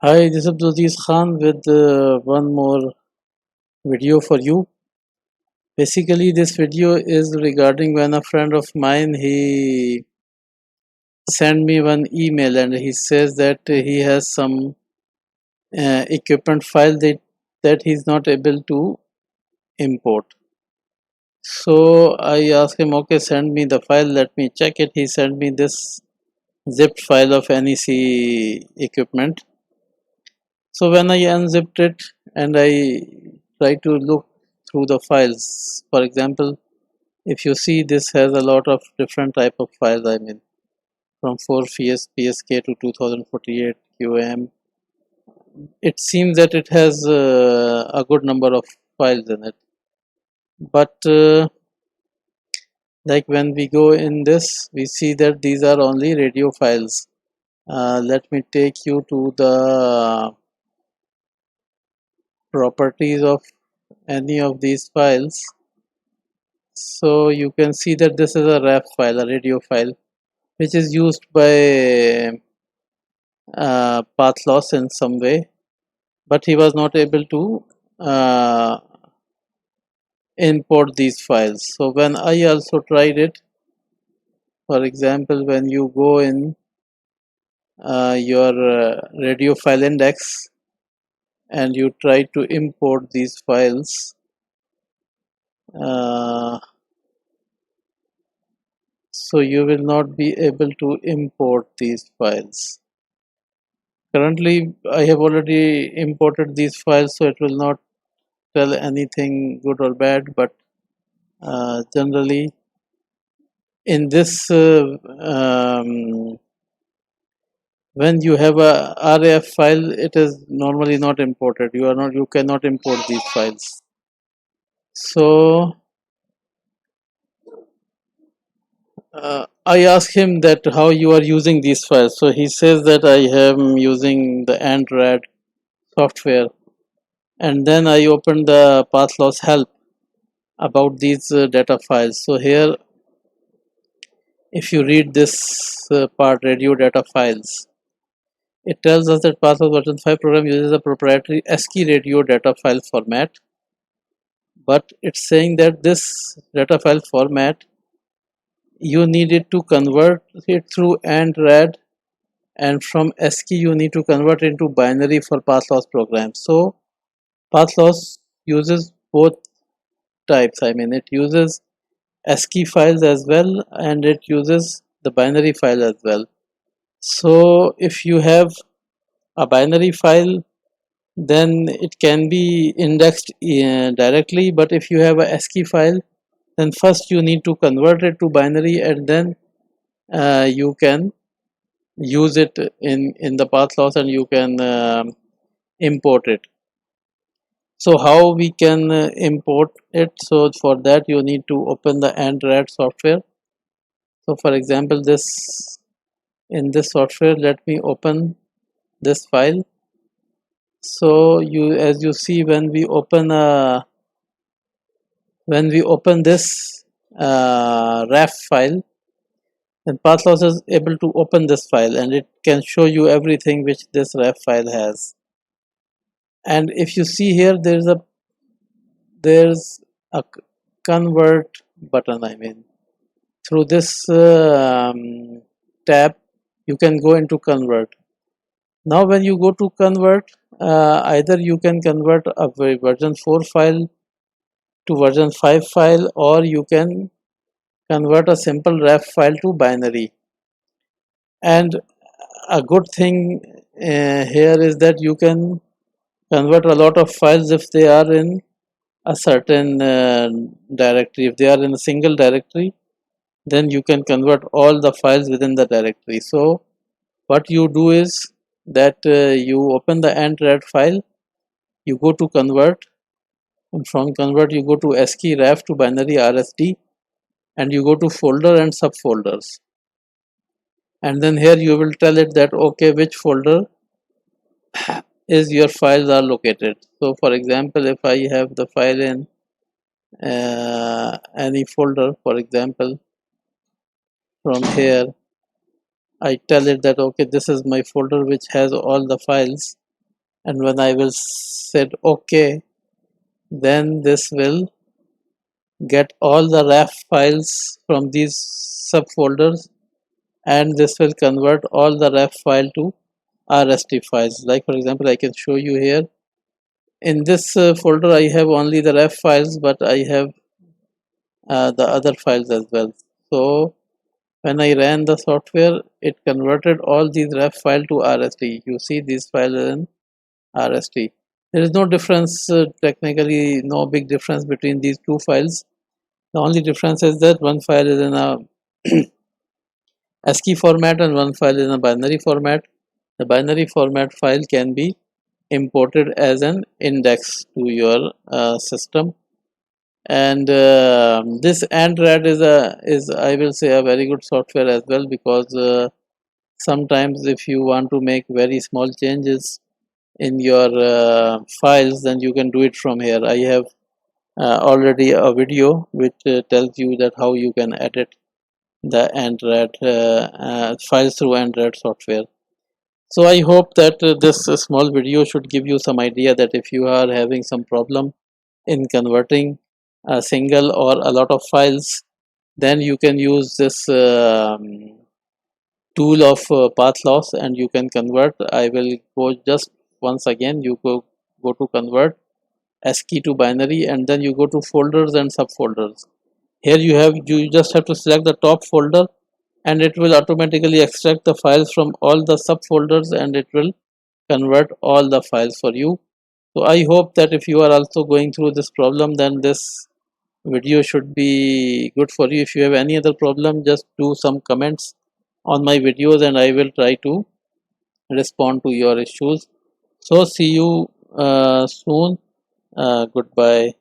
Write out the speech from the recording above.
Hi, this is Abdulaziz Khan with one more video for you. Basically, this video is regarding when a friend of mine he sent me one email and he says that he has some equipment file that he's not able to import. So I asked him, okay, send me the file, let me check it. He sent me this zipped file of NEC equipment. So when I unzipped it and I try to look through the files, for example, if you see, this has a lot of different type of files, I mean from 4 PSK to 2048 QAM. It seems that it has a good number of files in it, but like when we go in this, we see that these are only radio files. Let me take you to the properties of any of these files. So you can see that this is a RAF file, a radio file, which is used by path loss in some way, but he was not able to uh, import these files. So when I also tried it, for example, when you go in your radio file index and you try to import these files, uh, so you will not be able to import these files. Currently, I have already imported these files, so it will not tell anything good or bad, but generally in this when you have a RAF file, it is normally not imported. You cannot import these files. So I asked him that how you are using these files. So he says that I am using the Android software, and then I opened the path loss help about these data files. So here, if you read this part, radio data files, it tells us that path loss version 5 program uses a proprietary ASCII radio data file format, but it's saying that this data file format you needed to convert it through AND-RAD, and from ASCII you need to convert into binary for path loss programs. So path loss uses both types. I mean, it uses ASCII files as well, and it uses the binary file as well. So if you have a binary file, then it can be indexed directly, but if you have a ASCII file, then first you need to convert it to binary, and then you can use it in the path loss, and you can import it. So how we can import it? So for that you need to open the AND-RAD software. So for example, this in this software, let me open this file. So as you see, when we open this RAF file, then path loss is able to open this file, and it can show you everything which this RAF file has. And if you see here, there's a convert button. I mean, through this tab, you can go into convert. Now when you go to convert, either you can convert a version 4 file to version 5 file, or you can convert a simple RAF file to binary. And a good thing here is that you can convert a lot of files if they are in a certain directory. If they are in a single directory, then you can convert all the files within the directory. So what you do is that you open the AND-RAD file, you go to convert, and from convert you go to ASCII RAF to binary RSD, and you go to folder and subfolders, and then here you will tell it that okay, which folder is your files are located. So for example, if I have the file in any folder, for example, from here I tell it that okay, this is my folder which has all the files, and when I will said OK, then this will get all the RAF files from these subfolders, and this will convert all the RAF file to RST files. Like for example, I can show you here. In this folder, I have only the RAF files, but I have the other files as well. So when I ran the software, it converted all these RAF file to RST. You see these files in RST. There is no difference, technically no big difference between these two files. The only difference is that one file is in a ASCII format and one file is in a binary format. The binary format file can be imported as an index to your system, and this ANTRAD is I will say a very good software as well, because sometimes if you want to make very small changes in your files, then you can do it from here. I have already a video which tells you that how you can edit the Android files through Android software. So I hope that this small video should give you some idea that if you are having some problem in converting a single or a lot of files, then you can use this tool of path loss and you can convert. I will go just once again. You go to convert ASCII to binary, and then you go to folders and subfolders. Here you just have to select the top folder, and it will automatically extract the files from all the subfolders, and it will convert all the files for you. So I hope that if you are also going through this problem, then this video should be good for you. If you have any other problem, just do some comments on my videos and I will try to respond to your issues. So see you soon. Goodbye.